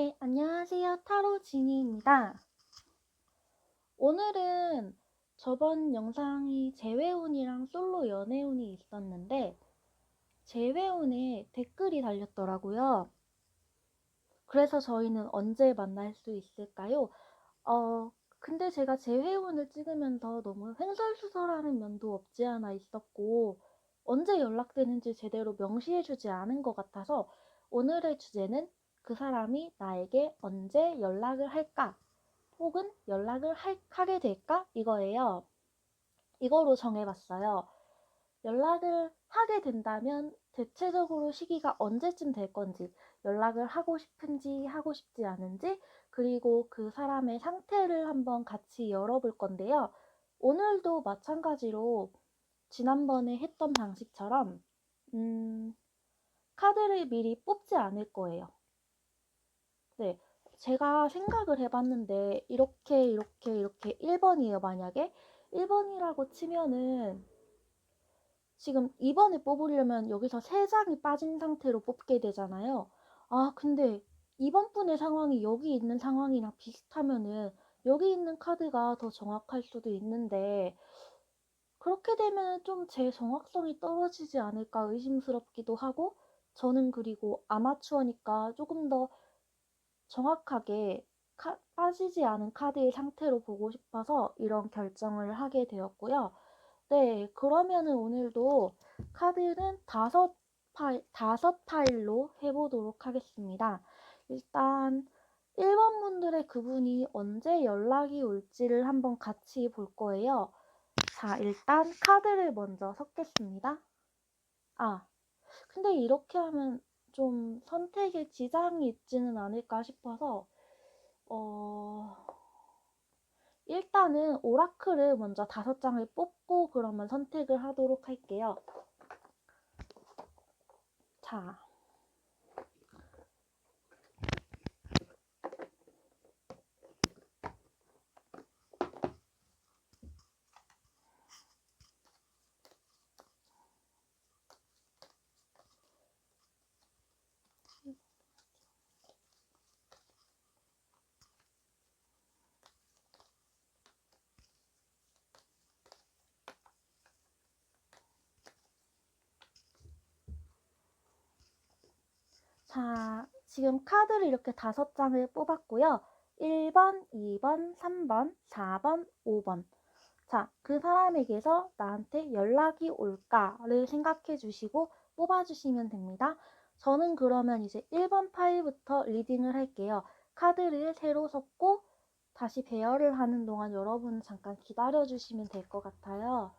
네, 안녕하세요. 타로 지니입니다. 오늘은 저번 영상이 재회운이랑 솔로 연애운이 있었는데 재회운에 댓글이 달렸더라고요. 그래서 저희는 언제 만날 수 있을까요? 근데 제가 재회운을 찍으면서 너무 횡설수설하는 면도 없지 않아 있었고 언제 연락되는지 제대로 명시해주지 않은 것 같아서 오늘의 주제는 그 사람이 나에게 언제 연락을 할까? 혹은 연락을 하게 될까? 이거예요. 이거로 정해봤어요. 연락을 하게 된다면 대체적으로 시기가 언제쯤 될 건지, 연락을 하고 싶은지 하고 싶지 않은지, 그리고 그 사람의 상태를 한번 같이 열어볼 건데요. 오늘도 마찬가지로 지난번에 했던 방식처럼 카드를 미리 뽑지 않을 거예요. 네, 제가 생각을 해봤는데 이렇게 1번이에요. 만약에 1번이라고 치면은 지금 2번을 뽑으려면 여기서 3장이 빠진 상태로 뽑게 되잖아요. 아, 근데 2번 분의 상황이 여기 있는 상황이랑 비슷하면은 여기 있는 카드가 더 정확할 수도 있는데 그렇게 되면 좀 제 정확성이 떨어지지 않을까 의심스럽기도 하고 저는 그리고 아마추어니까 조금 더 정확하게 빠지지 않은 카드의 상태로 보고 싶어서 이런 결정을 하게 되었고요. 네, 그러면은 오늘도 카드는 다섯 파일로 해보도록 하겠습니다. 일단 1번 분들의 그분이 언제 연락이 올지를 한번 같이 볼 거예요. 자, 일단 카드를 먼저 섞겠습니다. 아, 근데 이렇게 하면 좀 선택에 지장이 있지는 않을까 싶어서 어... 일단은 오라클을 먼저 5장을 뽑고 그러면 선택을 하도록 할게요. 자, 지금 카드를 이렇게 5장을 뽑았고요. 1번, 2번, 3번, 4번, 5번. 자, 그 사람에게서 나한테 연락이 올까를 생각해 주시고 뽑아주시면 됩니다. 저는 그러면 이제 1번 파일부터 리딩을 할게요. 카드를 새로 섞고 다시 배열을 하는 동안 여러분 잠깐 기다려 주시면 될 것 같아요.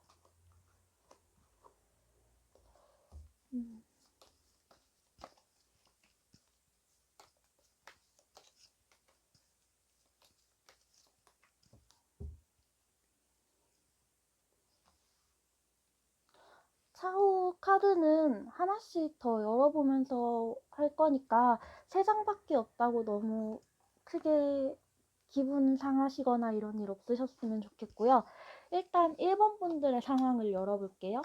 차후 카드는 하나씩 더 열어보면서 할 거니까 3장밖에 없다고 너무 크게 기분 상하시거나 이런 일 없으셨으면 좋겠고요. 일단 1번 분들의 상황을 열어볼게요.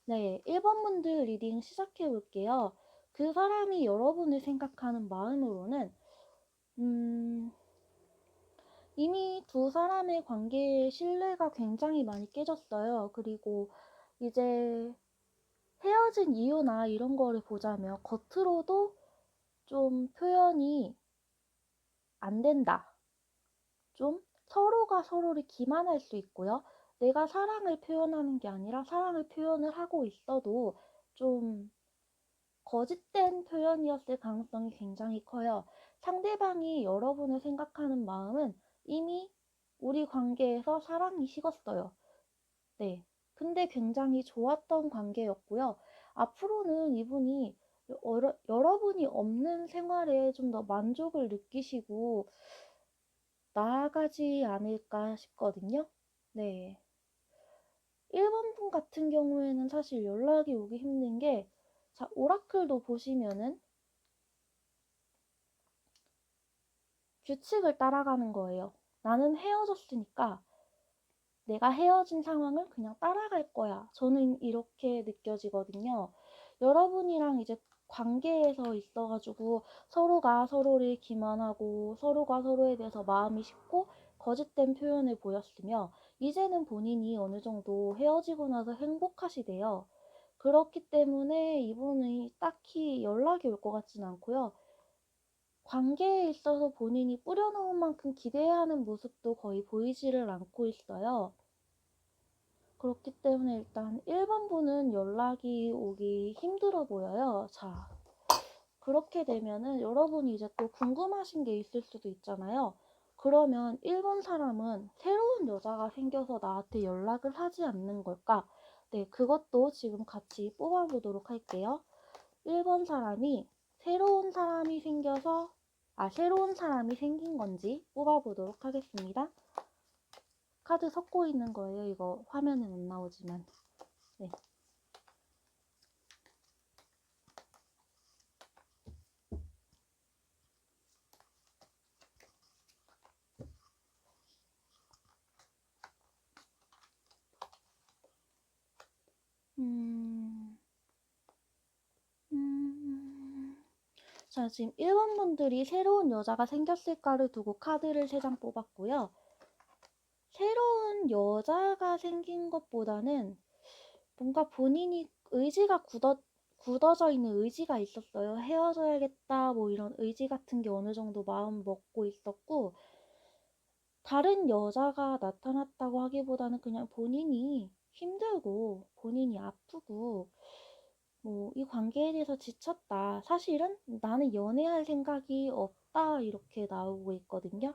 네, 1번 분들 리딩 시작해 볼게요. 그 사람이 여러분을 생각하는 마음으로는 이미 두 사람의 관계의 신뢰가 굉장히 많이 깨졌어요. 그리고 이제 헤어진 이유나 이런 거를 보자면 겉으로도 좀 표현이 안 된다. 좀 서로가 서로를 기만할 수 있고요. 내가 사랑을 표현하는 게 아니라 사랑을 표현을 하고 있어도 좀 거짓된 표현이었을 가능성이 굉장히 커요. 상대방이 여러분을 생각하는 마음은 이미 우리 관계에서 사랑이 식었어요. 네. 근데 굉장히 좋았던 관계였고요. 앞으로는 이분이 여러분이 없는 생활에 좀 더 만족을 느끼시고 나아가지 않을까 싶거든요. 네. 1번 분 같은 경우에는 사실 연락이 오기 힘든 게, 자, 오라클도 보시면은 규칙을 따라가는 거예요. 나는 헤어졌으니까 내가 헤어진 상황을 그냥 따라갈 거야. 저는 이렇게 느껴지거든요. 여러분이랑 이제 관계에서 있어가지고 서로가 서로를 기만하고 서로가 서로에 대해서 마음이 식고 거짓된 표현을 보였으며 이제는 본인이 어느 정도 헤어지고 나서 행복하시대요. 그렇기 때문에 이분이 딱히 연락이 올 것 같진 않고요. 관계에 있어서 본인이 뿌려놓은 만큼 기대하는 모습도 거의 보이지를 않고 있어요. 그렇기 때문에 일단 1번 분은 연락이 오기 힘들어 보여요. 자, 그렇게 되면은 여러분이 이제 또 궁금하신 게 있을 수도 있잖아요. 그러면 1번 사람은 새로운 여자가 생겨서 나한테 연락을 하지 않는 걸까? 네, 그것도 지금 같이 뽑아보도록 할게요. 1번 사람이 새로운 사람이 생긴 건지 뽑아보도록 하겠습니다. 카드 섞고 있는 거예요. 이거 화면은 안 나오지만. 네. 자, 지금 1번 분들이 새로운 여자가 생겼을까를 두고 카드를 3장 뽑았고요. 새로운 여자가 생긴 것보다는 뭔가 본인이 의지가 굳어져 있는 의지가 있었어요. 헤어져야겠다, 뭐 이런 의지 같은 게 어느 정도 마음 먹고 있었고, 다른 여자가 나타났다고 하기보다는 그냥 본인이 힘들고, 본인이 아프고, 뭐, 이 관계에 대해서 지쳤다. 사실은 나는 연애할 생각이 없다. 이렇게 나오고 있거든요.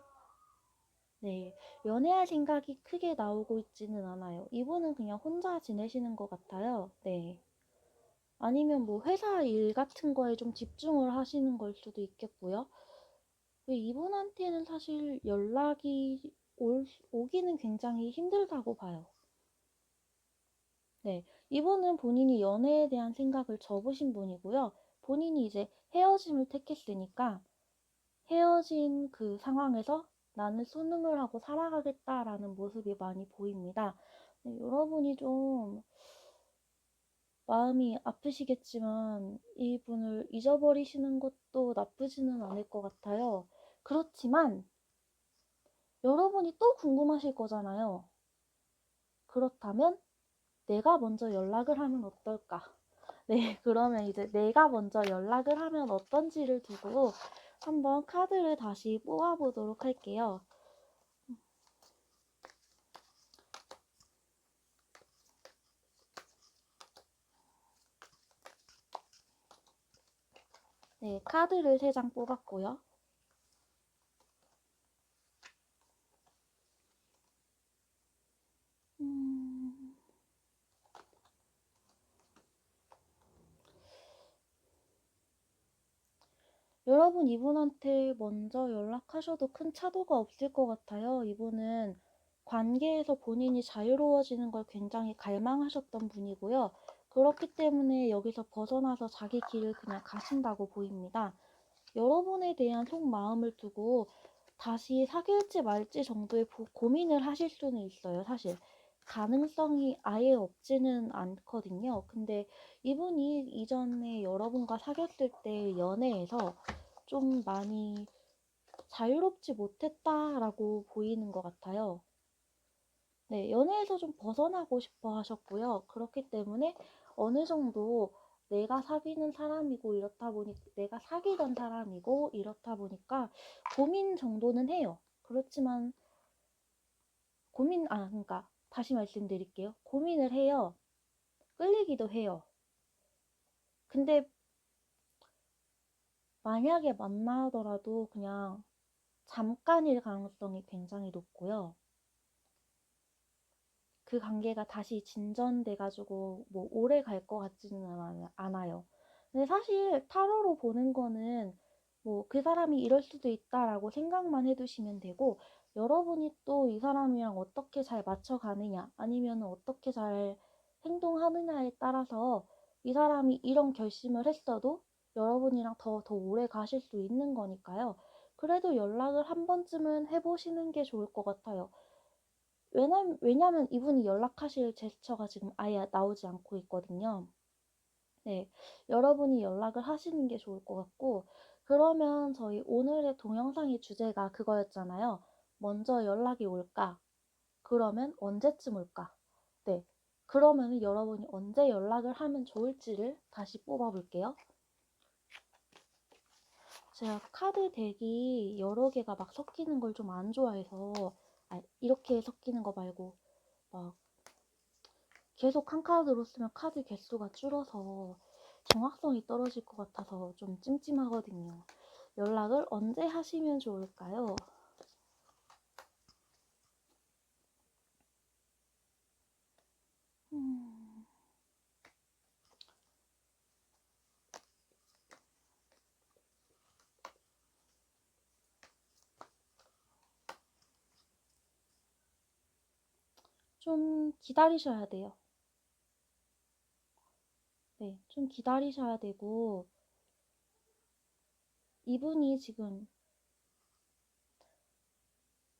네, 연애할 생각이 크게 나오고 있지는 않아요. 이분은 그냥 혼자 지내시는 것 같아요. 네. 아니면 뭐 회사 일 같은 거에 좀 집중을 하시는 걸 수도 있겠고요. 이분한테는 사실 연락이 오기는 굉장히 힘들다고 봐요. 네, 이분은 본인이 연애에 대한 생각을 접으신 분이고요. 본인이 이제 헤어짐을 택했으니까 헤어진 그 상황에서 나는 수능을 하고 살아가겠다라는 모습이 많이 보입니다. 네, 여러분이 좀 마음이 아프시겠지만 이분을 잊어버리시는 것도 나쁘지는 않을 것 같아요. 그렇지만 여러분이 또 궁금하실 거잖아요. 그렇다면 내가 먼저 연락을 하면 어떨까? 네, 그러면 이제 내가 먼저 연락을 하면 어떤지를 두고 한번 카드를 다시 뽑아보도록 할게요. 네, 카드를 3장 뽑았고요. 여러분 이분한테 먼저 연락하셔도 큰 차도가 없을 것 같아요. 이분은 관계에서 본인이 자유로워지는 걸 굉장히 갈망하셨던 분이고요. 그렇기 때문에 여기서 벗어나서 자기 길을 그냥 가신다고 보입니다. 여러분에 대한 속마음을 두고 다시 사귈지 말지 정도의 고민을 하실 수는 있어요. 사실 가능성이 아예 없지는 않거든요. 근데 이분이 이전에 여러분과 사귀었을 때 연애에서 좀 많이 자유롭지 못했다라고 보이는 것 같아요. 네, 연애에서 좀 벗어나고 싶어 하셨고요. 그렇기 때문에 어느 정도 내가 사귀는 사람이고 내가 사귀던 사람이고 이렇다 보니까 고민 정도는 해요. 그렇지만 그러니까 다시 말씀드릴게요. 고민을 해요. 끌리기도 해요. 근데 만약에 만나더라도 그냥 잠깐일 가능성이 굉장히 높고요. 그 관계가 다시 진전돼가지고 뭐 오래 갈 것 같지는 않아요. 근데 사실 타로로 보는 거는 뭐 그 사람이 이럴 수도 있다라고 생각만 해두시면 되고 여러분이 또 이 사람이랑 어떻게 잘 맞춰가느냐 아니면 어떻게 잘 행동하느냐에 따라서 이 사람이 이런 결심을 했어도 여러분이랑 더 오래 가실 수 있는 거니까요. 그래도 연락을 한 번쯤은 해보시는 게 좋을 것 같아요. 왜냐면 이분이 연락하실 제스처가 지금 아예 나오지 않고 있거든요. 네, 여러분이 연락을 하시는 게 좋을 것 같고, 그러면 저희 오늘의 동영상의 주제가 그거였잖아요. 먼저 연락이 올까? 그러면 언제쯤 올까? 네, 그러면 여러분이 언제 연락을 하면 좋을지를 다시 뽑아볼게요. 제가 카드 덱이 여러 개가 막 섞이는 걸 좀 안 좋아해서, 이렇게 섞이는 거 말고 막 계속 한 카드로 쓰면 카드 개수가 줄어서 정확성이 떨어질 것 같아서 좀 찜찜하거든요. 연락을 언제 하시면 좋을까요? 좀 기다리셔야 돼요. 네, 좀 기다리셔야 되고, 이분이 지금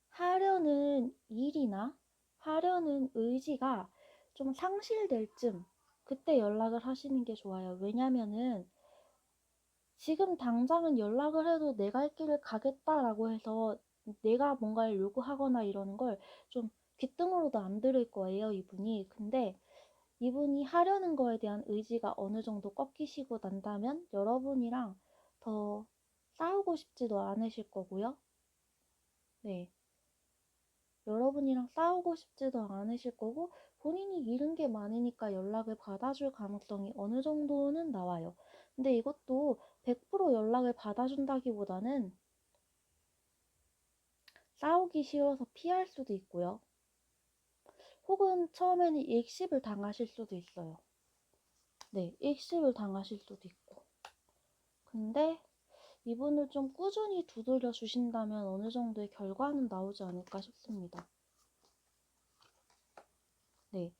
하려는 일이나 하려는 의지가 좀 상실될 쯤, 그때 연락을 하시는 게 좋아요. 왜냐면은 지금 당장은 연락을 해도 내 갈 길을 가겠다라고 해서 내가 뭔가를 요구하거나 이러는 걸 좀 귓등으로도 안 들을 거예요, 이분이. 근데 이분이 하려는 거에 대한 의지가 어느 정도 꺾이시고 난다면 여러분이랑 더 싸우고 싶지도 않으실 거고요. 네. 여러분이랑 싸우고 싶지도 않으실 거고 본인이 잃은 게 많으니까 연락을 받아줄 가능성이 어느 정도는 나와요. 근데 이것도 100% 연락을 받아준다기보다는 싸우기 싫어서 피할 수도 있고요. 혹은 처음에는 익십을 당하실 수도 있어요. 네, 익십을 당하실 수도 있고. 근데 이분을 좀 꾸준히 두드려 주신다면 어느 정도의 결과는 나오지 않을까 싶습니다. 네.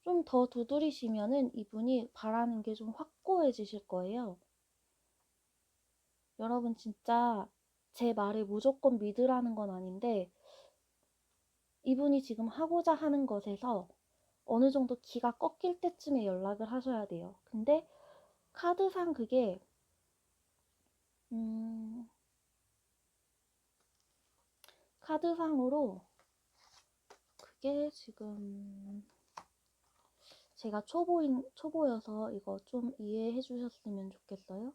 좀 더 두드리시면은 이분이 바라는 게 좀 확고해지실 거예요. 여러분 진짜 제 말을 무조건 믿으라는 건 아닌데 이분이 지금 하고자 하는 것에서 어느 정도 기가 꺾일 때쯤에 연락을 하셔야 돼요. 근데 카드상 그게 카드상으로 그게 지금 제가 초보여서 이거 좀 이해해 주셨으면 좋겠어요.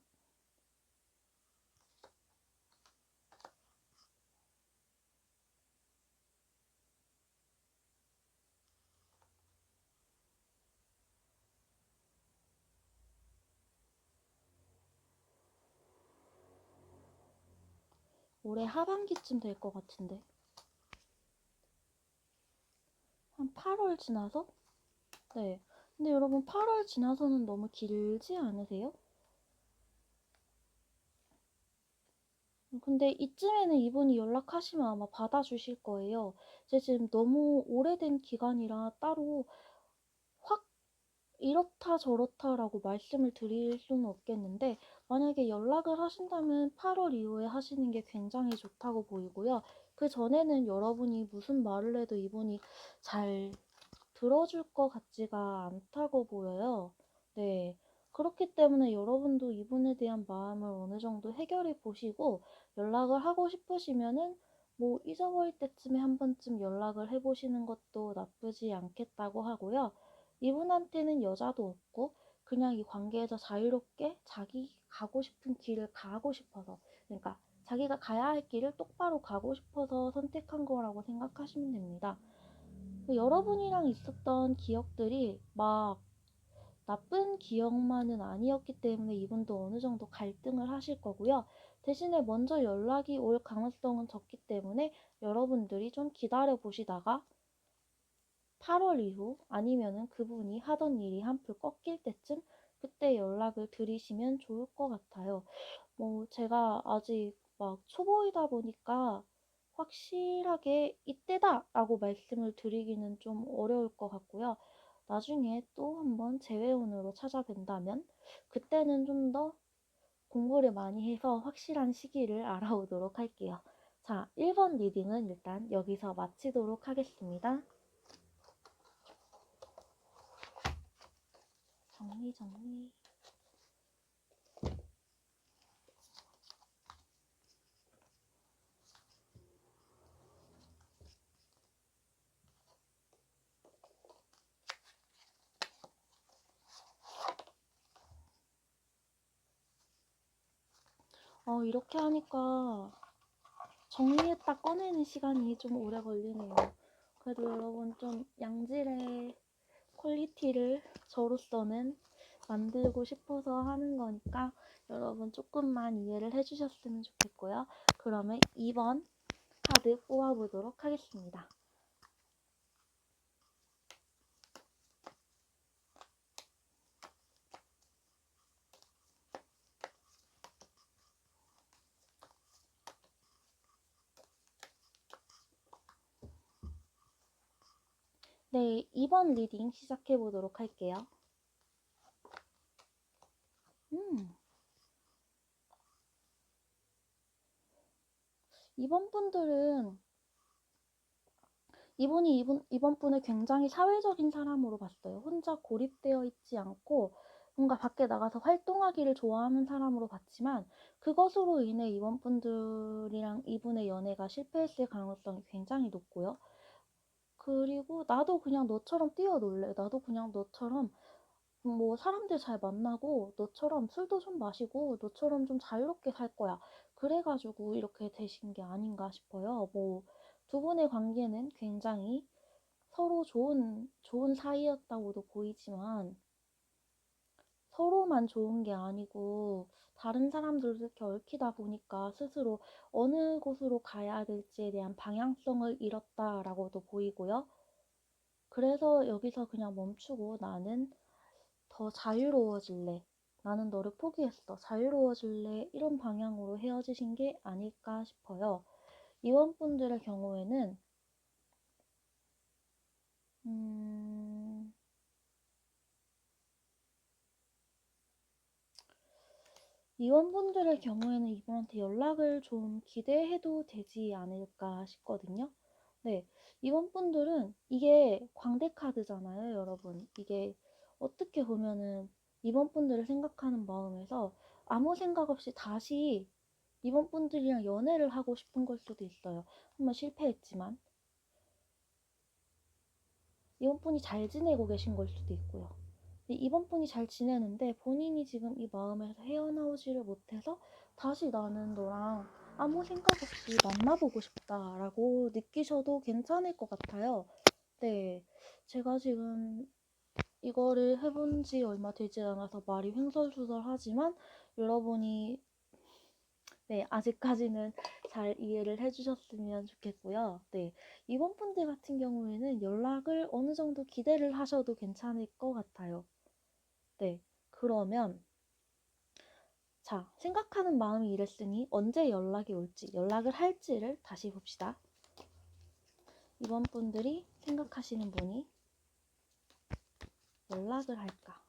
올해 하반기쯤 될 것 같은데. 한 8월 지나서? 네. 근데 여러분 8월 지나서는 너무 길지 않으세요? 근데 이쯤에는 이분이 연락하시면 아마 받아주실 거예요. 제가 지금 너무 오래된 기간이라 따로 확 이렇다 저렇다라고 말씀을 드릴 수는 없겠는데 만약에 연락을 하신다면 8월 이후에 하시는 게 굉장히 좋다고 보이고요. 그 전에는 여러분이 무슨 말을 해도 이분이 잘 들어줄 것 같지가 않다고 보여요. 네. 그렇기 때문에 여러분도 이분에 대한 마음을 어느 정도 해결해 보시고 연락을 하고 싶으시면은 뭐 잊어버릴 때쯤에 한 번쯤 연락을 해보시는 것도 나쁘지 않겠다고 하고요. 이분한테는 여자도 없고 그냥 이 관계에서 자유롭게 자기 가고 싶은 길을 가고 싶어서 그러니까 자기가 가야 할 길을 똑바로 가고 싶어서 선택한 거라고 생각하시면 됩니다. 여러분이랑 있었던 기억들이 막 나쁜 기억만은 아니었기 때문에 이분도 어느 정도 갈등을 하실 거고요. 대신에 먼저 연락이 올 가능성은 적기 때문에 여러분들이 좀 기다려 보시다가 8월 이후 아니면은 그분이 하던 일이 한풀 꺾일 때쯤 그때 연락을 드리시면 좋을 것 같아요. 뭐 제가 아직 막 초보이다 보니까 확실하게 이때다 라고 말씀을 드리기는 좀 어려울 것 같고요. 나중에 또 한번 재회원으로 찾아뵌다면 그때는 좀 더 공부를 많이 해서 확실한 시기를 알아오도록 할게요. 자, 1번 리딩은 일단 여기서 마치도록 하겠습니다. 정리. 이렇게 하니까 정리했다 꺼내는 시간이 좀 오래 걸리네요. 그래도 여러분 좀 양질의 퀄리티를 저로서는 만들고 싶어서 하는 거니까 여러분 조금만 이해를 해주셨으면 좋겠고요. 그러면 2번 카드 뽑아보도록 하겠습니다. 네, 2번 리딩 시작해 보도록 할게요. 이번 분들은 이번 분을 굉장히 사회적인 사람으로 봤어요. 혼자 고립되어 있지 않고 뭔가 밖에 나가서 활동하기를 좋아하는 사람으로 봤지만 그것으로 인해 이번 분들이랑 이분의 연애가 실패했을 가능성이 굉장히 높고요. 그리고 나도 그냥 너처럼 뛰어놀래. 나도 그냥 너처럼 뭐 사람들 잘 만나고 너처럼 술도 좀 마시고 너처럼 좀 자유롭게 살 거야. 그래가지고 이렇게 되신 게 아닌가 싶어요. 뭐 두 분의 관계는 굉장히 서로 좋은 사이였다고도 보이지만 서로만 좋은 게 아니고 다른 사람들도 이렇게 얽히다 보니까 스스로 어느 곳으로 가야 될지에 대한 방향성을 잃었다라고도 보이고요. 그래서 여기서 그냥 멈추고 나는 더 자유로워질래. 나는 너를 포기했어. 자유로워질래. 이런 방향으로 헤어지신 게 아닐까 싶어요. 이번 분들의 경우에는 이원분들의 경우에는 이분한테 연락을 좀 기대해도 되지 않을까 싶거든요. 네, 이원분들은 이게 광대카드잖아요, 여러분. 이게 어떻게 보면은 이번분들을 생각하는 마음에서 아무 생각 없이 다시 이번분들이랑 연애를 하고 싶은 걸 수도 있어요. 한번 실패했지만. 이번분이 잘 지내고 계신 걸 수도 있고요. 이번 분이 잘 지내는데 본인이 지금 이 마음에서 헤어나오지를 못해서 다시 나는 너랑 아무 생각 없이 만나보고 싶다라고 느끼셔도 괜찮을 것 같아요. 네, 제가 지금 이거를 해본 지 얼마 되지 않아서 말이 횡설수설하지만 여러분이 네, 아직까지는 잘 이해를 해주셨으면 좋겠고요. 네, 이번 분들 같은 경우에는 연락을 어느 정도 기대를 하셔도 괜찮을 것 같아요. 네, 그러면 자, 생각하는 마음이 이랬으니 언제 연락이 올지, 연락을 할지를 다시 봅시다. 이번 분들이 생각하시는 분이 연락을 할까?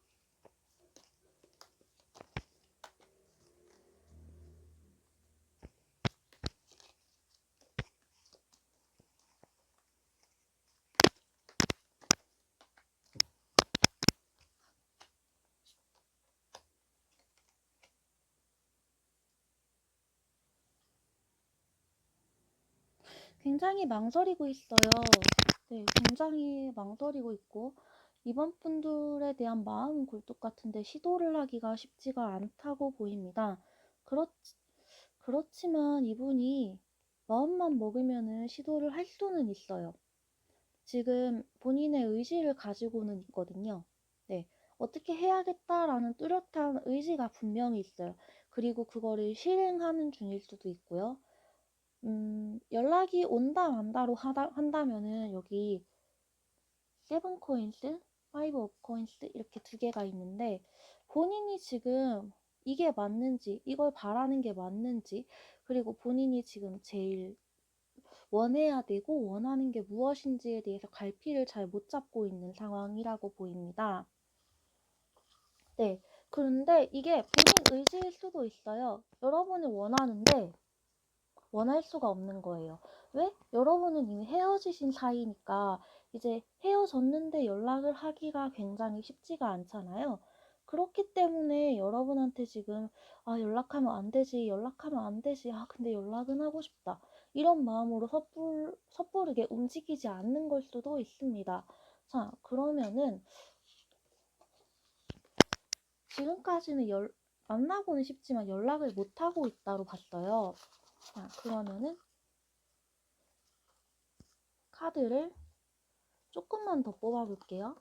굉장히 망설이고 있어요. 네, 굉장히 망설이고 있고 이번 분들에 대한 마음은 굴뚝 같은데 시도를 하기가 쉽지가 않다고 보입니다. 그렇지만 이분이 마음만 먹으면은 시도를 할 수는 있어요. 지금 본인의 의지를 가지고는 있거든요. 네, 어떻게 해야겠다라는 뚜렷한 의지가 분명히 있어요. 그리고 그거를 실행하는 중일 수도 있고요. 연락이 온다 만다로 한다면은 여기 세븐 코인스, 파이브 오브 코인스 이렇게 두 개가 있는데 본인이 지금 이게 맞는지, 이걸 바라는 게 맞는지, 그리고 본인이 지금 제일 원해야 되고 원하는 게 무엇인지에 대해서 갈피를 잘 못 잡고 있는 상황이라고 보입니다. 네, 그런데 이게 본인 의지일 수도 있어요. 여러분이 원하는데 원할 수가 없는 거예요. 왜? 여러분은 이미 헤어지신 사이니까 이제 헤어졌는데 연락을 하기가 굉장히 쉽지가 않잖아요. 그렇기 때문에 여러분한테 지금 연락하면 안 되지, 연락하면 안 되지, 근데 연락은 하고 싶다. 이런 마음으로 섣부르게 움직이지 않는 걸 수도 있습니다. 자, 그러면은 지금까지는 만나고는 싶지만 연락을 못하고 있다로 봤어요. 자, 그러면은 카드를 조금만 더 뽑아볼게요.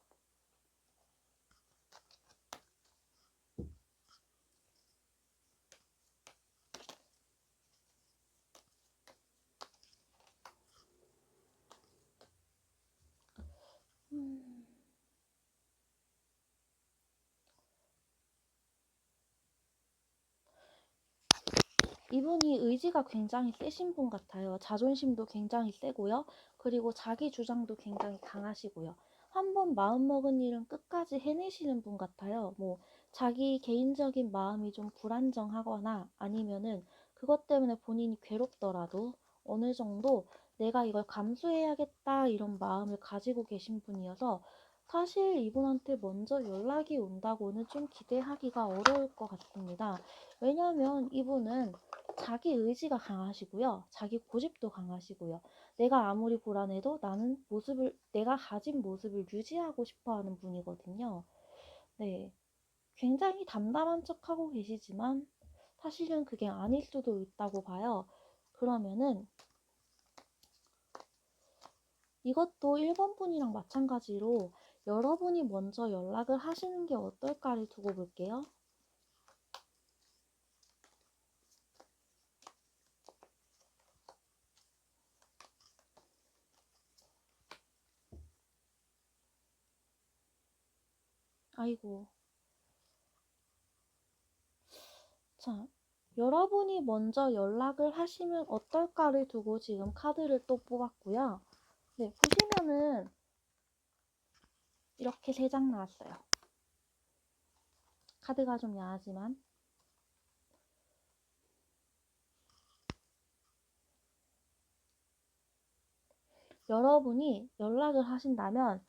이분이 의지가 굉장히 세신 분 같아요. 자존심도 굉장히 세고요. 그리고 자기 주장도 굉장히 강하시고요. 한번 마음먹은 일은 끝까지 해내시는 분 같아요. 뭐 자기 개인적인 마음이 좀 불안정하거나 아니면은 그것 때문에 본인이 괴롭더라도 어느 정도 내가 이걸 감수해야겠다 이런 마음을 가지고 계신 분이어서 사실 이분한테 먼저 연락이 온다고는 좀 기대하기가 어려울 것 같습니다. 왜냐하면 이분은 자기 의지가 강하시고요. 자기 고집도 강하시고요. 내가 아무리 불안해도 내가 가진 모습을 유지하고 싶어 하는 분이거든요. 네. 굉장히 담담한 척 하고 계시지만 사실은 그게 아닐 수도 있다고 봐요. 그러면은 이것도 1번 분이랑 마찬가지로 여러분이 먼저 연락을 하시는 게 어떨까를 두고 볼게요. 아이고. 자, 여러분이 먼저 연락을 하시면 어떨까를 두고 지금 카드를 또 뽑았고요. 네, 보시면은 이렇게 3장 나왔어요. 카드가 좀 야하지만 여러분이 연락을 하신다면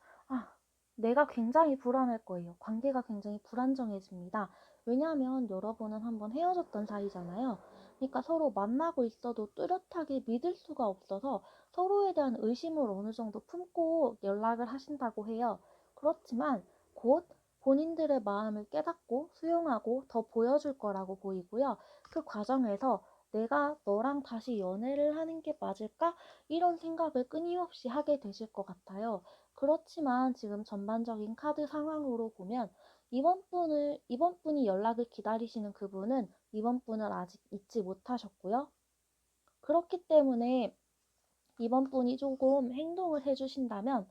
내가 굉장히 불안할 거예요. 관계가 굉장히 불안정해집니다. 왜냐하면 여러분은 한번 헤어졌던 사이잖아요. 그러니까 서로 만나고 있어도 뚜렷하게 믿을 수가 없어서 서로에 대한 의심을 어느 정도 품고 연락을 하신다고 해요. 그렇지만 곧 본인들의 마음을 깨닫고 수용하고 더 보여줄 거라고 보이고요. 그 과정에서 내가 너랑 다시 연애를 하는 게 맞을까? 이런 생각을 끊임없이 하게 되실 것 같아요. 그렇지만 지금 전반적인 카드 상황으로 보면 이번 분이 연락을 기다리시는 그분은 이번 분을 아직 잊지 못하셨고요. 그렇기 때문에 이번 분이 조금 행동을 해주신다면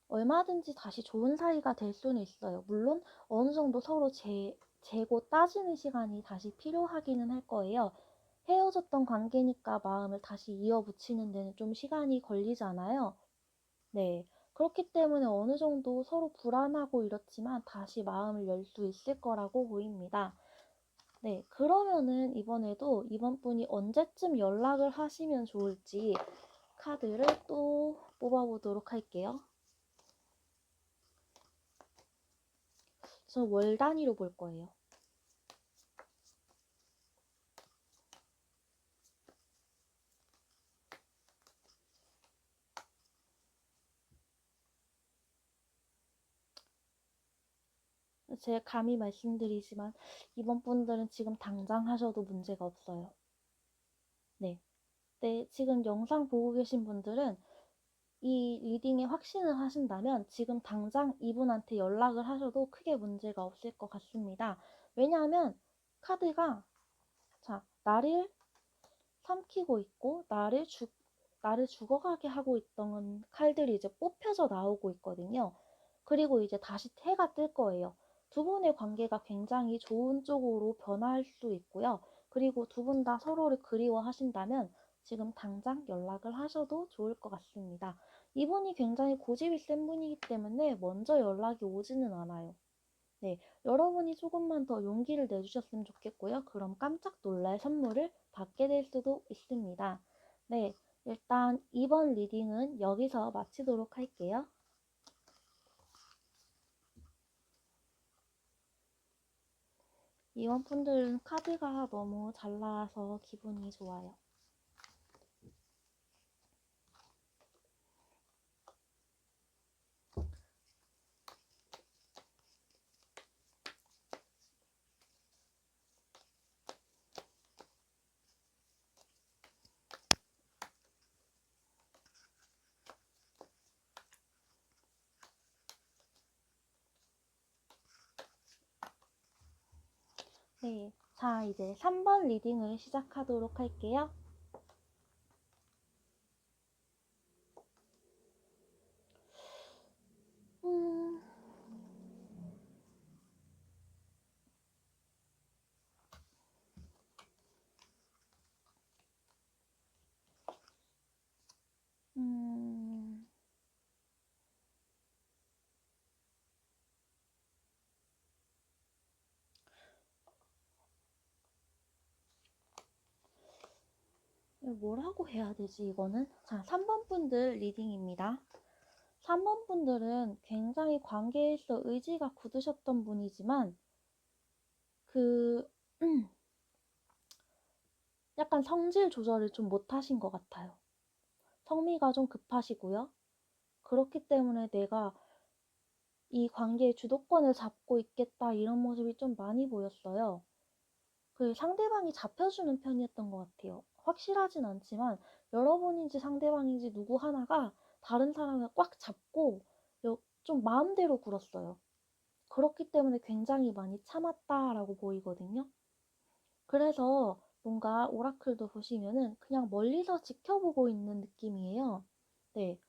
얼마든지 다시 좋은 사이가 될 수는 있어요. 물론 어느 정도 서로 재고 따지는 시간이 다시 필요하기는 할 거예요. 헤어졌던 관계니까 마음을 다시 이어붙이는 데는 좀 시간이 걸리잖아요. 네. 그렇기 때문에 어느 정도 서로 불안하고 이렇지만 다시 마음을 열 수 있을 거라고 보입니다. 네. 그러면은 이번에도 이번 분이 언제쯤 연락을 하시면 좋을지 카드를 또 뽑아보도록 할게요. 저 월 단위로 볼 거예요. 제가 감히 말씀드리지만 이번 분들은 지금 당장 하셔도 문제가 없어요. 네. 네, 지금 영상 보고 계신 분들은 이 리딩에 확신을 하신다면 지금 당장 이분한테 연락을 하셔도 크게 문제가 없을 것 같습니다. 왜냐하면 카드가 나를 삼키고 있고 나를 죽어가게 하고 있던 칼들이 이제 뽑혀져 나오고 있거든요. 그리고 이제 다시 해가 뜰 거예요. 두 분의 관계가 굉장히 좋은 쪽으로 변할 수 있고요. 그리고 두 분 다 서로를 그리워하신다면 지금 당장 연락을 하셔도 좋을 것 같습니다. 이분이 굉장히 고집이 센 분이기 때문에 먼저 연락이 오지는 않아요. 네, 여러분이 조금만 더 용기를 내주셨으면 좋겠고요. 그럼 깜짝 놀랄 선물을 받게 될 수도 있습니다. 네, 일단 이번 리딩은 여기서 마치도록 할게요. 이번 분들은 카드가 너무 잘 나와서 기분이 좋아요. 네, 자 이제 3번 리딩을 시작하도록 할게요. 음... 음... 뭐라고 해야 되지 이거는? 자, 3번 분들 리딩입니다. 3번 분들은 굉장히 관계에 있어 의지가 굳으셨던 분이지만 약간 성질 조절을 좀 못하신 것 같아요. 성미가 좀 급하시고요. 그렇기 때문에 내가 이 관계의 주도권을 잡고 있겠다 이런 모습이 좀 많이 보였어요. 그 상대방이 잡혀주는 편이었던 것 같아요. 확실하진 않지만 여러분인지 상대방인지 누구 하나가 다른 사람을 꽉 잡고 좀 마음대로 굴었어요. 그렇기 때문에 굉장히 많이 참았다라고 보이거든요. 그래서 뭔가 오라클도 보시면은 그냥 멀리서 지켜보고 있는 느낌이에요. 네.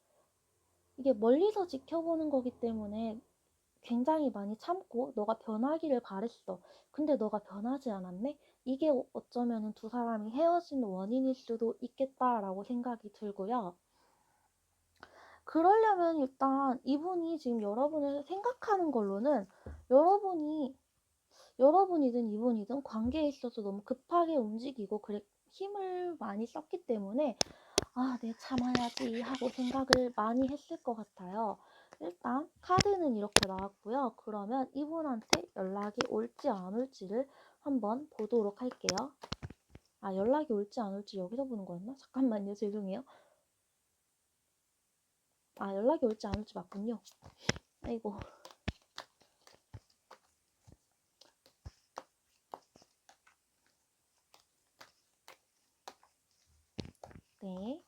이게 멀리서 지켜보는 거기 때문에 굉장히 많이 참고 너가 변하기를 바랬어. 근데 너가 변하지 않았네? 이게 어쩌면은 두 사람이 헤어진 원인일 수도 있겠다라고 생각이 들고요. 그러려면 일단 이분이 지금 여러분을 생각하는 걸로는 여러분이든 이분이든 관계에 있어서 너무 급하게 움직이고 그래 힘을 많이 썼기 때문에 아, 네, 참아야지 하고 생각을 많이 했을 것 같아요. 일단 카드는 이렇게 나왔고요. 그러면 이분한테 연락이 올지 안 올지를 한번 보도록 할게요. 아, 연락이 올지 안 올지 여기서 보는 거였나? 잠깐만요, 죄송해요. 아, 연락이 올지 안 올지 맞군요. 아이고. 네.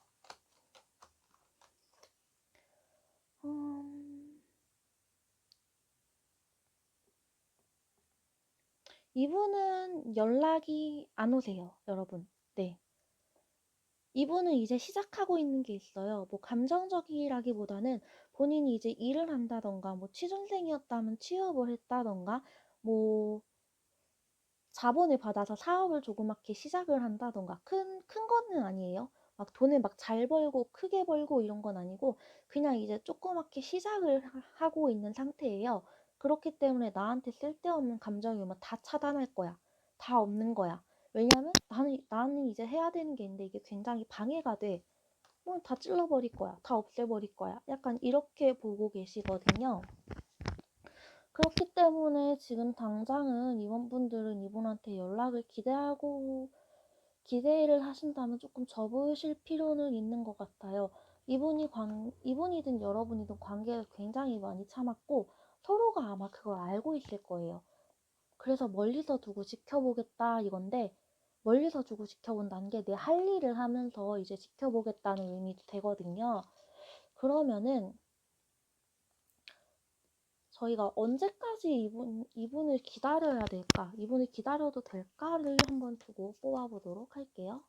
이분은 연락이 안 오세요, 여러분. 네. 이분은 이제 시작하고 있는 게 있어요. 뭐 감정적이라기보다는 본인이 이제 일을 한다던가, 뭐 취준생이었다면 취업을 했다던가, 뭐 자본을 받아서 사업을 조그맣게 시작을 한다던가, 큰 거는 아니에요. 막 돈을 막 잘 벌고 크게 벌고 이런 건 아니고, 그냥 이제 조그맣게 시작을 하고 있는 상태예요. 그렇기 때문에 나한테 쓸데없는 감정이 오면 다 차단할 거야. 다 없는 거야. 왜냐면 나는 이제 해야 되는 게 있는데 이게 굉장히 방해가 돼. 뭐 다 찔러버릴 거야. 다 없애버릴 거야. 약간 이렇게 보고 계시거든요. 그렇기 때문에 지금 당장은 이번분들은 이분한테 연락을 기대를 하신다면 조금 접으실 필요는 있는 것 같아요. 이분이든 여러분이든 관계를 굉장히 많이 참았고 서로가 아마 그걸 알고 있을 거예요. 그래서 멀리서 두고 지켜보겠다 이건데 멀리서 두고 지켜본다는 게 내 할 일을 하면서 이제 지켜보겠다는 의미도 되거든요. 그러면은 저희가 언제까지 이분을 기다려야 될까? 이분을 기다려도 될까를 한번 두고 뽑아보도록 할게요.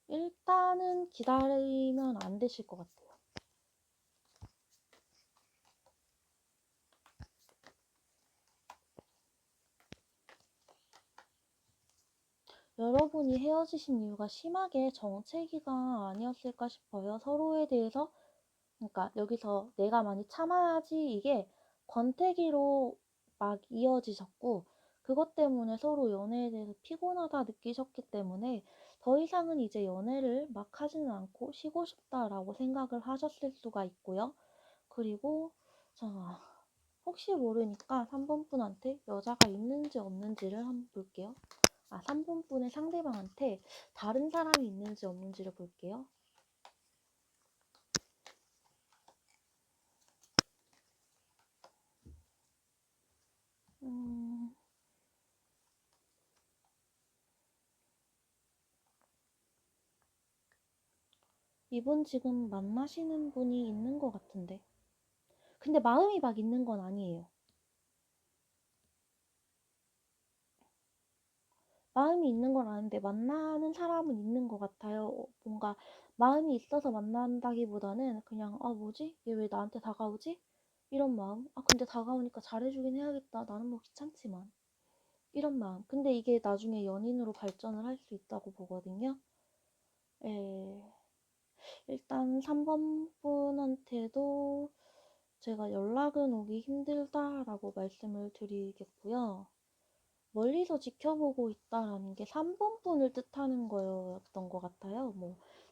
일단은 기다리면 안 되실 것 같아요. 여러분이 헤어지신 이유가 심하게 정체기가 아니었을까 싶어요. 서로에 대해서 그러니까 여기서 내가 많이 참아야지 이게 권태기로 막 이어지셨고 그것 때문에 서로 연애에 대해서 피곤하다 느끼셨기 때문에 더 이상은 이제 연애를 막 하지는 않고 쉬고 싶다라고 생각을 하셨을 수가 있고요. 그리고 자, 혹시 모르니까 3번 분한테 여자가 있는지 없는지를 한번 볼게요. 3번 분의 상대방한테 다른 사람이 있는지 없는지를 볼게요. 이분 지금 만나시는 분이 있는 것 같은데. 근데 마음이 막 있는 건 아니에요. 마음이 있는 건 아닌데 만나는 사람은 있는 것 같아요. 뭔가 마음이 있어서 만난다기보다는 그냥 뭐지? 얘 왜 나한테 다가오지? 이런 마음. 근데 다가오니까 잘해주긴 해야겠다. 나는 뭐 귀찮지만. 이런 마음. 근데 이게 나중에 연인으로 발전을 할 수 있다고 보거든요. 예. 일단 3번 분한테도 제가 연락은 오기 힘들다라고 말씀을 드리겠고요. 멀리서 지켜보고 있다라는 게 3번 분을 뜻하는 거였던 것 같아요.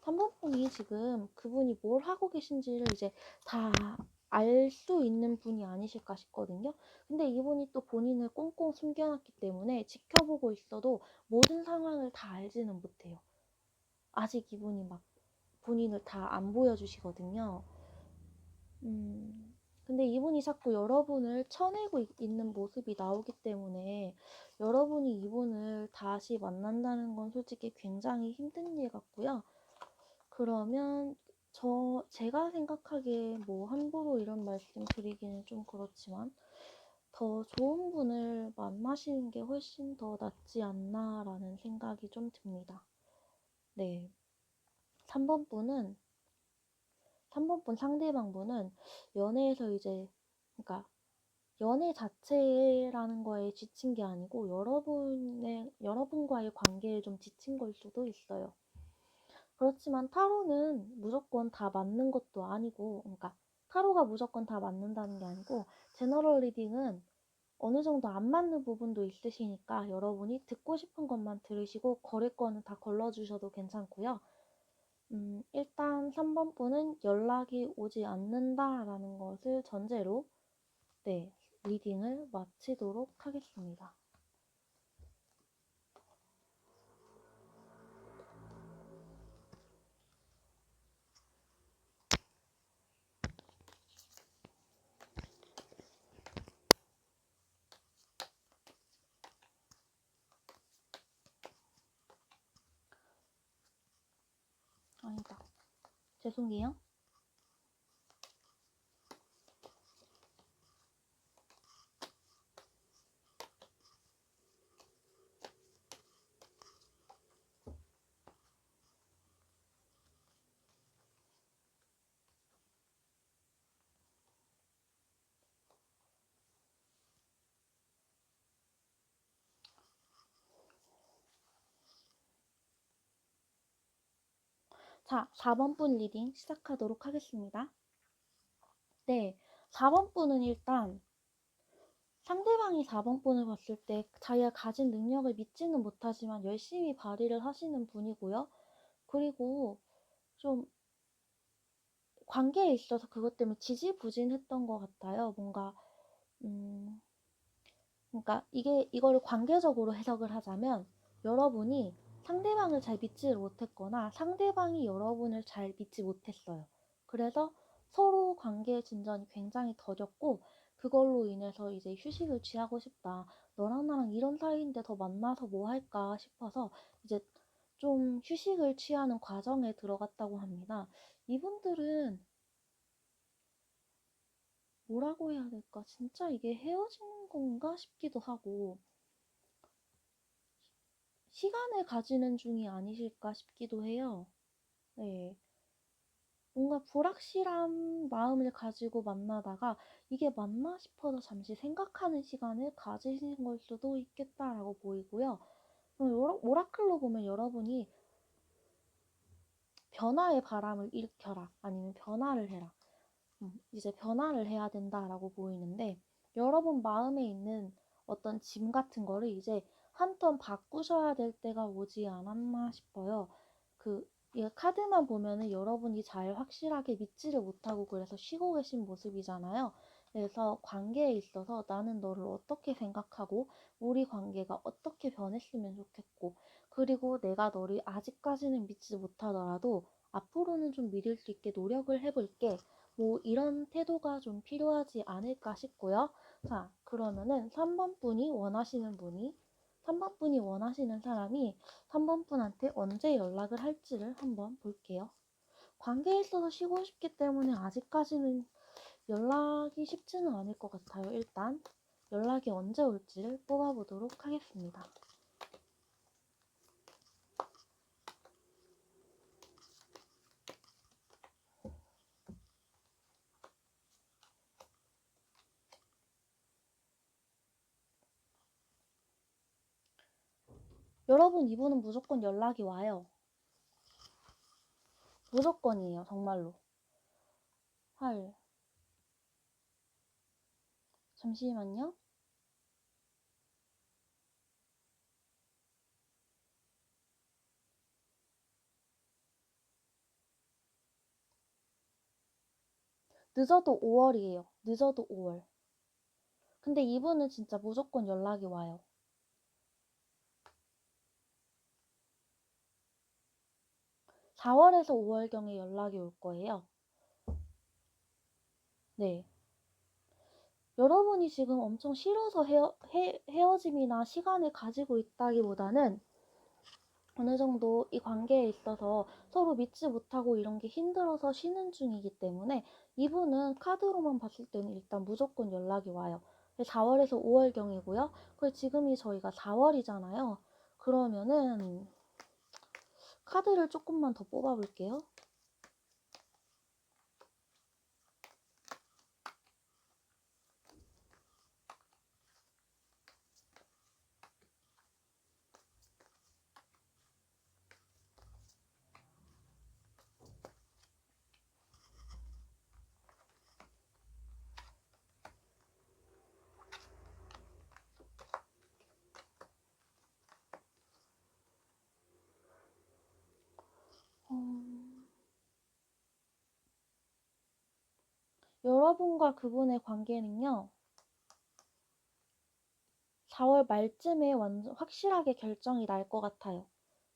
3번 분이 지금 그분이 뭘 하고 계신지를 이제 다 알 수 있는 분이 아니실까 싶거든요. 근데 이분이 또 본인을 꽁꽁 숨겨놨기 때문에 지켜보고 있어도 모든 상황을 다 알지는 못해요. 아직 이분이 막 본인을 다 안 보여주시거든요. 근데 이분이 자꾸 여러분을 쳐내고 있는 모습이 나오기 때문에 여러분이 이분을 다시 만난다는 건 솔직히 굉장히 힘든 일 같고요. 그러면 제가 생각하기에 함부로 이런 말씀 드리기는 좀 그렇지만 더 좋은 분을 만나시는 게 훨씬 더 낫지 않나라는 생각이 좀 듭니다. 네. 3번 분은 3번 분 상대방 분은 연애에서 이제 그러니까 연애 자체라는 거에 지친 게 아니고 여러분과의 관계에 좀 지친 걸 수도 있어요. 그렇지만 타로는 무조건 다 맞는 것도 아니고, 그러니까 타로가 무조건 다 맞는다는 게 아니고, 제너럴 리딩은 어느 정도 안 맞는 부분도 있으시니까 여러분이 듣고 싶은 것만 들으시고 거래권은 다 걸러주셔도 괜찮고요. 일단 3번 분은 연락이 오지 않는다라는 것을 전제로 네, 리딩을 마치도록 하겠습니다. 아니다. 죄송해요. 자, 4번 분 리딩 시작하도록 하겠습니다. 네, 4번 분은 일단 상대방이 4번 분을 봤을 때 자기가 가진 능력을 믿지는 못하지만 열심히 발휘를 하시는 분이고요. 그리고 좀 관계에 있어서 그것 때문에 지지부진했던 것 같아요. 뭔가 그러니까 이거를 관계적으로 해석을 하자면 여러분이 상대방을 잘 믿지를 못했거나 상대방이 여러분을 잘 믿지 못했어요. 그래서 서로 관계의 진전이 굉장히 더뎠고 그걸로 인해서 이제 휴식을 취하고 싶다. 너랑 나랑 이런 사이인데 더 만나서 뭐 할까 싶어서 이제 좀 휴식을 취하는 과정에 들어갔다고 합니다. 이분들은 뭐라고 해야 될까? 진짜 이게 헤어지는 건가 싶기도 하고 시간을 가지는 중이 아니실까 싶기도 해요. 네. 뭔가 불확실한 마음을 가지고 만나다가 이게 맞나 싶어서 잠시 생각하는 시간을 가지신 걸 수도 있겠다라고 보이고요. 오라클로 보면 여러분이 변화의 바람을 일으켜라 아니면 변화를 해라. 이제 변화를 해야 된다라고 보이는데 여러분 마음에 있는 어떤 짐 같은 거를 이제 한 턴 바꾸셔야 될 때가 오지 않았나 싶어요. 이 카드만 보면은 여러분이 잘 확실하게 믿지를 못하고 그래서 쉬고 계신 모습이잖아요. 그래서 관계에 있어서 나는 너를 어떻게 생각하고 우리 관계가 어떻게 변했으면 좋겠고 그리고 내가 너를 아직까지는 믿지 못하더라도 앞으로는 좀 믿을 수 있게 노력을 해볼게. 뭐 이런 태도가 좀 필요하지 않을까 싶고요. 자, 그러면은 3번 분이 원하시는 분이 3번 분이 원하시는 사람이 3번 분한테 언제 연락을 할지를 한번 볼게요. 관계에 있어서 쉬고 싶기 때문에 아직까지는 연락이 쉽지는 않을 것 같아요. 일단 연락이 언제 올지를 뽑아보도록 하겠습니다. 여러분, 이분은 무조건 연락이 와요. 무조건이에요. 정말로. 헐. 잠시만요. 늦어도 5월이에요. 늦어도 5월. 근데 이분은 진짜 무조건 연락이 와요. 4월에서 5월경에 연락이 올 거예요. 네. 여러분이 지금 엄청 싫어서 헤어짐이나 시간을 가지고 있다기보다는 어느 정도 이 관계에 있어서 서로 믿지 못하고 이런 게 힘들어서 쉬는 중이기 때문에 이분은 카드로만 봤을 때는 일단 무조건 연락이 와요. 4월에서 5월경이고요. 그리고 지금이 저희가 4월이잖아요. 그러면은 카드를 조금만 더 뽑아볼게요. 여러분과 그분의 관계는요. 4월 말쯤에 완전 확실하게 결정이 날 것 같아요.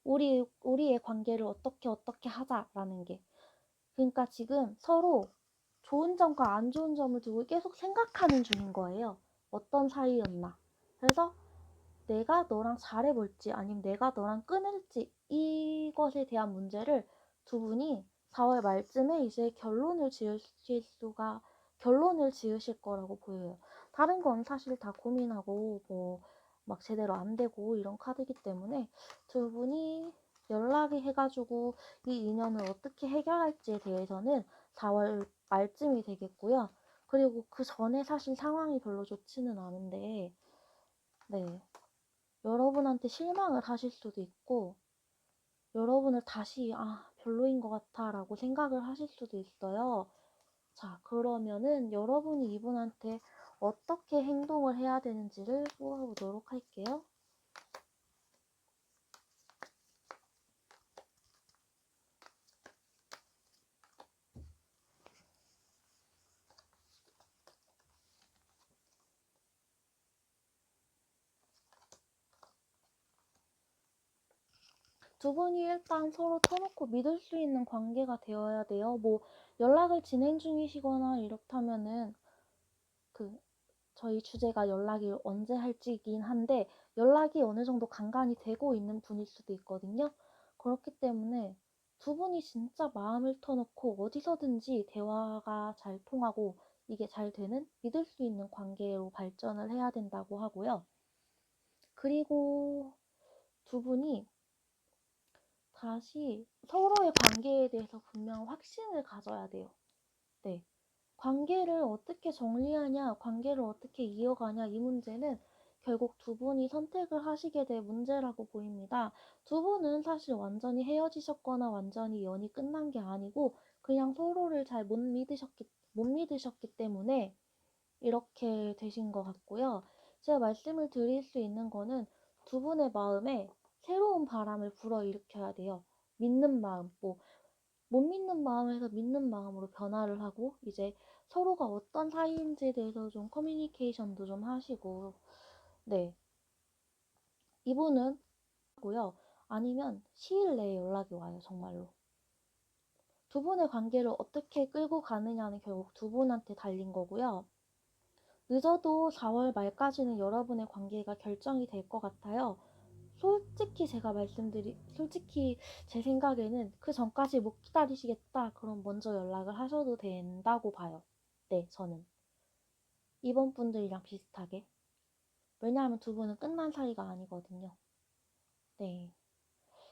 우리의 관계를 어떻게 하자라는 게. 그러니까 지금 서로 좋은 점과 안 좋은 점을 두고 계속 생각하는 중인 거예요. 어떤 사이였나. 그래서 내가 너랑 잘해볼지 아니면 내가 너랑 끊을지 이것에 대한 문제를 두 분이 4월 말쯤에 이제 결론을 지으실 거라고 보여요. 다른 건 사실 다 고민하고 뭐 막 제대로 안 되고 이런 카드이기 때문에 두 분이 연락이 해가지고 이 인연을 어떻게 해결할지에 대해서는 4월 말쯤이 되겠고요. 그리고 그 전에 사실 상황이 별로 좋지는 않은데 네. 여러분한테 실망을 하실 수도 있고 여러분을 다시 별로인 것 같아 라고 생각을 하실 수도 있어요. 자, 그러면은 여러분이 이분한테 어떻게 행동을 해야 되는지를 뽑아보도록 할게요. 두 분이 일단 서로 터놓고 믿을 수 있는 관계가 되어야 돼요. 뭐 연락을 진행 중이시거나 이렇다면은 저희 주제가 연락이 언제 할지이긴 한데 연락이 어느 정도 간간이 되고 있는 분일 수도 있거든요. 그렇기 때문에 두 분이 진짜 마음을 터놓고 어디서든지 대화가 잘 통하고 이게 잘 되는 믿을 수 있는 관계로 발전을 해야 된다고 하고요. 그리고 두 분이 다시 서로의 관계에 대해서 분명 확신을 가져야 돼요. 네. 관계를 어떻게 정리하냐, 관계를 어떻게 이어가냐, 이 문제는 결국 두 분이 선택을 하시게 될 문제라고 보입니다. 두 분은 사실 완전히 헤어지셨거나 완전히 연이 끝난 게 아니고 그냥 서로를 잘 못 믿으셨기 때문에 이렇게 되신 것 같고요. 제가 말씀을 드릴 수 있는 거는 두 분의 마음에 새로운 바람을 불어일으켜야 돼요. 믿는 마음, 못 믿는 마음에서 믿는 마음으로 변화를 하고, 이제 서로가 어떤 사이인지에 대해서 좀 커뮤니케이션도 좀 하시고, 네. 이분은 하고요. 아니면 시일 내에 연락이 와요, 정말로. 두 분의 관계를 어떻게 끌고 가느냐는 결국 두 분한테 달린 거고요. 늦어도 4월 말까지는 여러분의 관계가 결정이 될 것 같아요. 솔직히 제 생각에는 그 전까지 못 기다리시겠다. 그럼 먼저 연락을 하셔도 된다고 봐요. 네, 저는. 이번 분들이랑 비슷하게. 왜냐하면 두 분은 끝난 사이가 아니거든요. 네.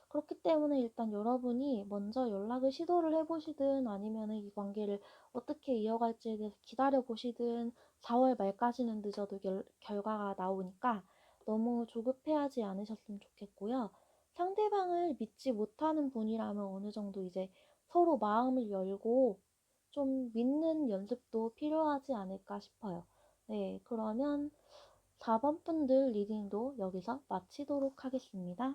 그렇기 때문에 일단 여러분이 먼저 연락을 시도를 해보시든 아니면 이 관계를 어떻게 이어갈지에 대해서 기다려보시든 4월 말까지는 늦어도 결과가 나오니까 너무 조급해하지 않으셨으면 좋겠고요. 상대방을 믿지 못하는 분이라면 어느 정도 이제 서로 마음을 열고 좀 믿는 연습도 필요하지 않을까 싶어요. 네, 그러면 4번 분들 리딩도 여기서 마치도록 하겠습니다.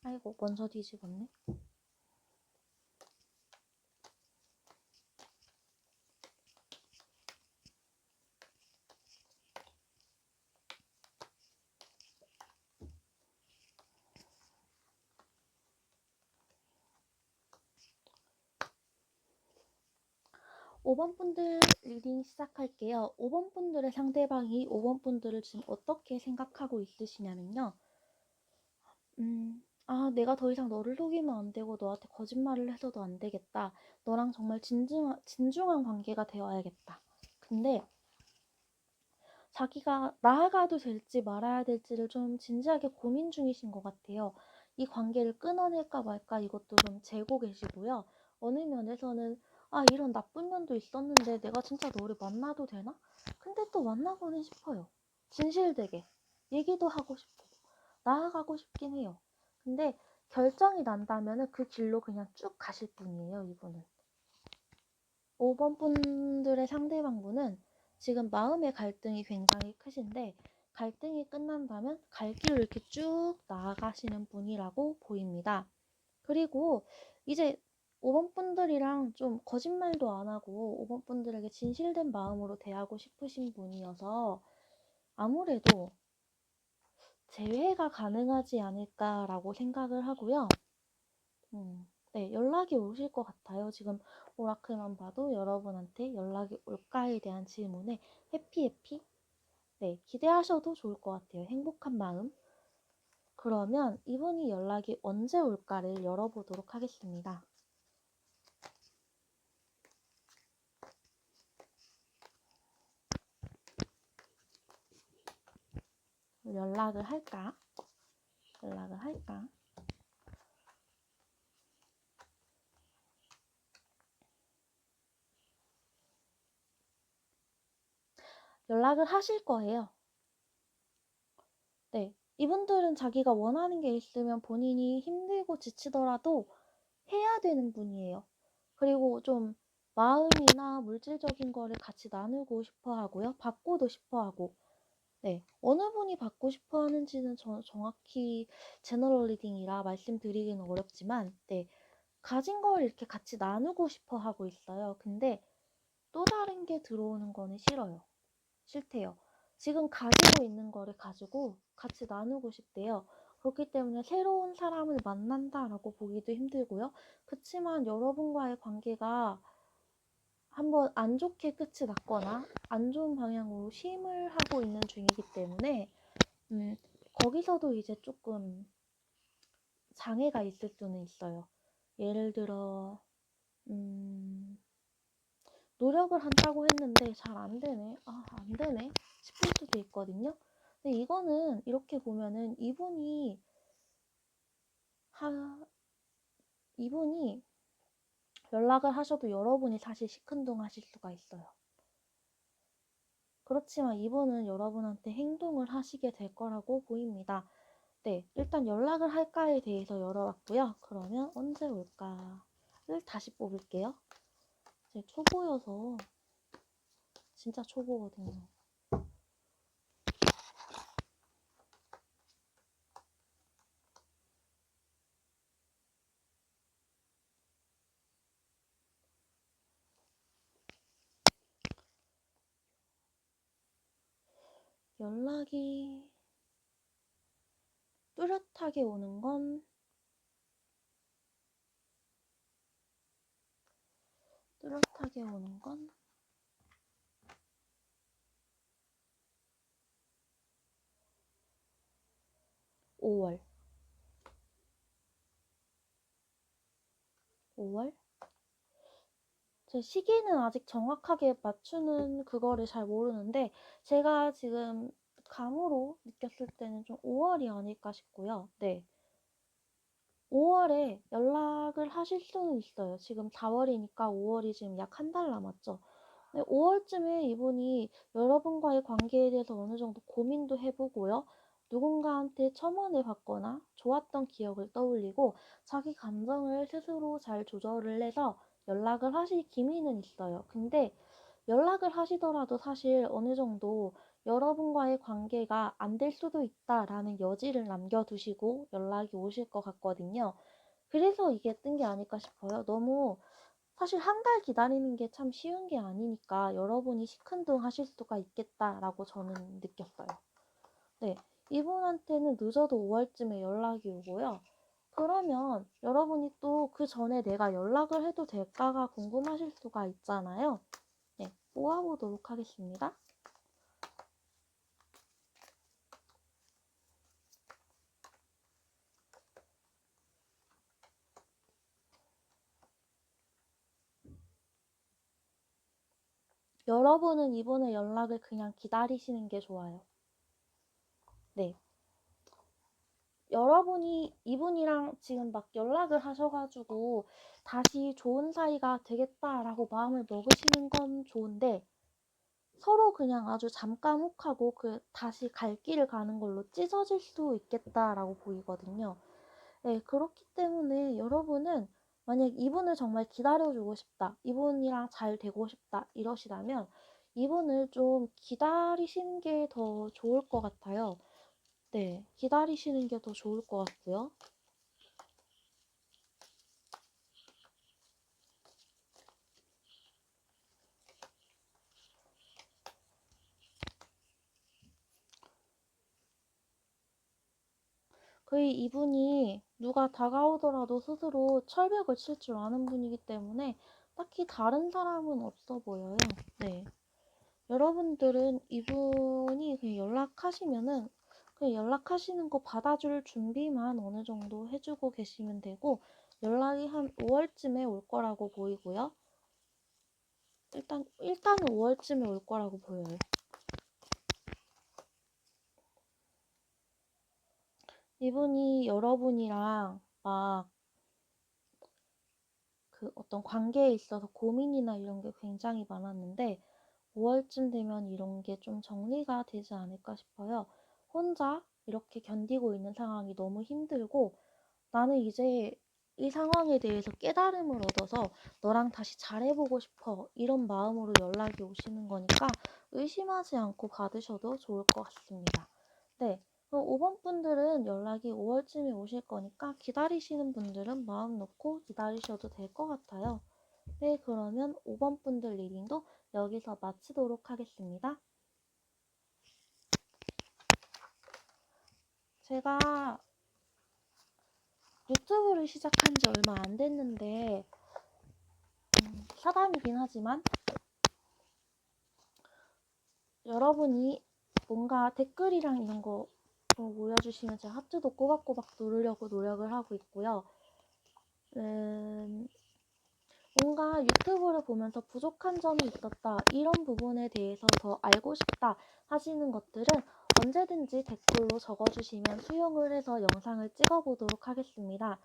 아이고, 먼저 뒤집었네. 5번 분들 리딩 시작할게요. 5번 분들의 상대방이 5번 분들을 지금 어떻게 생각하고 있으시냐면요. 내가 더 이상 너를 속이면 안 되고 너한테 거짓말을 해서도 안 되겠다. 너랑 정말 진중한 관계가 되어야겠다. 근데 자기가 나아가도 될지 말아야 될지를 좀 진지하게 고민 중이신 것 같아요. 이 관계를 끊어낼까 말까 이것도 좀 재고 계시고요. 어느 면에서는 이런 나쁜 면도 있었는데 내가 진짜 너를 만나도 되나? 근데 또 만나고는 싶어요. 진실되게. 얘기도 하고 싶고 나아가고 싶긴 해요. 근데 결정이 난다면 그 길로 그냥 쭉 가실 분이에요, 이분은. 5번 분들의 상대방분은 지금 마음의 갈등이 굉장히 크신데 갈등이 끝난다면 갈 길을 이렇게 쭉 나아가시는 분이라고 보입니다. 그리고 이제 5번 분들이랑 좀 거짓말도 안 하고 5번 분들에게 진실된 마음으로 대하고 싶으신 분이어서 아무래도 재회가 가능하지 않을까라고 생각을 하고요. 네, 연락이 오실 것 같아요. 지금 오라클만 봐도 여러분한테 연락이 올까에 대한 질문에 해피? 네, 기대하셔도 좋을 것 같아요. 행복한 마음. 그러면 이분이 연락이 언제 올까를 열어보도록 하겠습니다. 연락을 할까? 연락을 하실 거예요. 네, 이분들은 자기가 원하는 게 있으면 본인이 힘들고 지치더라도 해야 되는 분이에요. 그리고 좀 마음이나 물질적인 거를 같이 나누고 싶어 하고요. 받고도 싶어 하고. 네, 어느 분이 받고 싶어 하는지는 정확히 제너럴 리딩이라 말씀드리기는 어렵지만, 네, 가진 걸 이렇게 같이 나누고 싶어 하고 있어요. 근데 또 다른 게 들어오는 거는 싫대요. 지금 가지고 있는 거를 가지고 같이 나누고 싶대요. 그렇기 때문에 새로운 사람을 만난다라고 보기도 힘들고요. 그치만 여러분과의 관계가 한번 안 좋게 끝이 났거나 안 좋은 방향으로 심을 하고 있는 중이기 때문에 거기서도 이제 조금 장애가 있을 수는 있어요. 예를 들어 노력을 한다고 했는데 잘 안 되네. 안 되네. 싶을 수도 있거든요. 근데 이거는 이렇게 보면은 이분이 연락을 하셔도 여러분이 사실 시큰둥하실 수가 있어요. 그렇지만 이분은 여러분한테 행동을 하시게 될 거라고 보입니다. 네, 일단 연락을 할까에 대해서 열어봤고요. 그러면 언제 올까를 다시 뽑을게요. 제 초보여서 진짜 초보거든요. 연락이 뚜렷하게 오는 건 5월. 5월? 제 시기는 아직 정확하게 맞추는 그거를 잘 모르는데 제가 지금 감으로 느꼈을 때는 좀 5월이 아닐까 싶고요. 네. 5월에 연락을 하실 수는 있어요. 지금 4월이니까 5월이 지금 약 한 달 남았죠. 5월쯤에 이분이 여러분과의 관계에 대해서 어느 정도 고민도 해보고요. 누군가한테 첨언을 받거나 좋았던 기억을 떠올리고 자기 감정을 스스로 잘 조절을 해서 연락을 하실 기미는 있어요. 근데 연락을 하시더라도 사실 어느 정도 여러분과의 관계가 안 될 수도 있다라는 여지를 남겨두시고 연락이 오실 것 같거든요. 그래서 이게 뜬 게 아닐까 싶어요. 너무 사실 한 달 기다리는 게 참 쉬운 게 아니니까 여러분이 시큰둥 하실 수가 있겠다라고 저는 느꼈어요. 네, 이분한테는 늦어도 5월쯤에 연락이 오고요. 그러면 여러분이 또 그 전에 내가 연락을 해도 될까가 궁금하실 수가 있잖아요. 네, 모아보도록 하겠습니다. 여러분은 이분의 연락을 그냥 기다리시는 게 좋아요. 네. 여러분이 이분이랑 지금 막 연락을 하셔가지고 다시 좋은 사이가 되겠다라고 마음을 먹으시는 건 좋은데 서로 그냥 아주 잠깐 욱하고 그 다시 갈 길을 가는 걸로 찢어질 수 있겠다라고 보이거든요. 네, 그렇기 때문에 여러분은 만약 이분을 정말 기다려주고 싶다, 이분이랑 잘 되고 싶다 이러시다면 이분을 좀 기다리시는 게 더 좋을 것 같아요. 네, 기다리시는 게 더 좋을 것 같고요. 거의 이분이 누가 다가오더라도 스스로 철벽을 칠 줄 아는 분이기 때문에 딱히 다른 사람은 없어 보여요. 네. 여러분들은 이분이 그냥 연락하시면은 그냥 연락하시는 거 받아줄 준비만 어느 정도 해주고 계시면 되고 연락이 한 5월쯤에 올 거라고 보이고요. 일단은 5월쯤에 올 거라고 보여요. 이분이 여러분이랑 막 그 어떤 관계에 있어서 고민이나 이런 게 굉장히 많았는데 5월쯤 되면 이런 게 좀 정리가 되지 않을까 싶어요. 혼자 이렇게 견디고 있는 상황이 너무 힘들고 나는 이제 이 상황에 대해서 깨달음을 얻어서 너랑 다시 잘해보고 싶어 이런 마음으로 연락이 오시는 거니까 의심하지 않고 받으셔도 좋을 것 같습니다. 네, 그럼 5번 분들은 연락이 5월쯤에 오실 거니까 기다리시는 분들은 마음 놓고 기다리셔도 될 것 같아요. 네, 그러면 5번 분들 리딩도 여기서 마치도록 하겠습니다. 제가 유튜브를 시작한 지 얼마 안 됐는데 사담이긴 하지만 여러분이 뭔가 댓글이랑 이런 거 올려주시면 제가 하트도 꼬박꼬박 누르려고 노력을 하고 있고요. 뭔가 유튜브를 보면서 부족한 점이 있었다, 이런 부분에 대해서 더 알고 싶다 하시는 것들은 언제든지 댓글로 적어주시면 수용을 해서 영상을 찍어보도록 하겠습니다.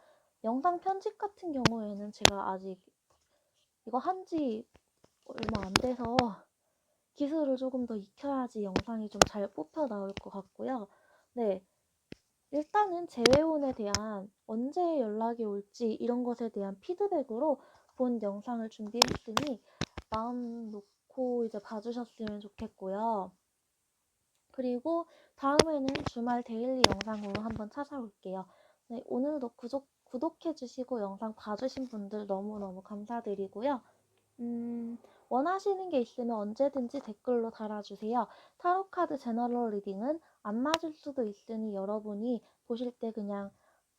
영상 편집 같은 경우에는 제가 아직 이거 한지 얼마 안 돼서 기술을 조금 더 익혀야지 영상이 좀 잘 뽑혀 나올 것 같고요. 네, 일단은 재회원에 대한 언제 연락이 올지 이런 것에 대한 피드백으로 본 영상을 준비했으니 마음 놓고 이제 봐주셨으면 좋겠고요. 그리고 다음에는 주말 데일리 영상으로 한번 찾아올게요. 네, 오늘도 구독해주시고 영상 봐주신 분들 너무너무 감사드리고요. 원하시는 게 있으면 언제든지 댓글로 달아주세요. 타로카드 제너럴 리딩은 안 맞을 수도 있으니 여러분이 보실 때 그냥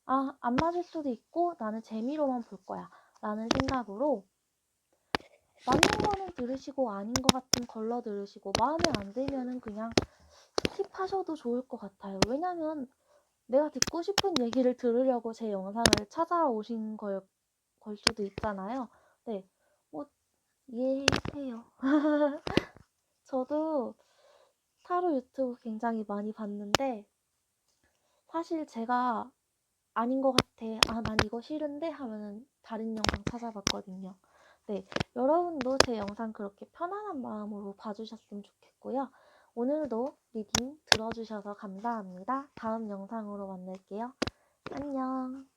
안 맞을 수도 있고 나는 재미로만 볼 거야 라는 생각으로 맞는 거는 들으시고 아닌 것 같은 걸러 들으시고 마음에 안 들면은 그냥 스킵하셔도 좋을 것 같아요. 왜냐면 내가 듣고 싶은 얘기를 들으려고 제 영상을 찾아오신 걸 수도 있잖아요. 네, 뭐 이해해요. 저도 타로 유튜브 굉장히 많이 봤는데 사실 제가 아닌 것 같아, 난 이거 싫은데 하면은 다른 영상 찾아봤거든요. 네, 여러분도 제 영상 그렇게 편안한 마음으로 봐주셨으면 좋겠고요. 오늘도 리딩 들어주셔서 감사합니다. 다음 영상으로 만날게요. 안녕.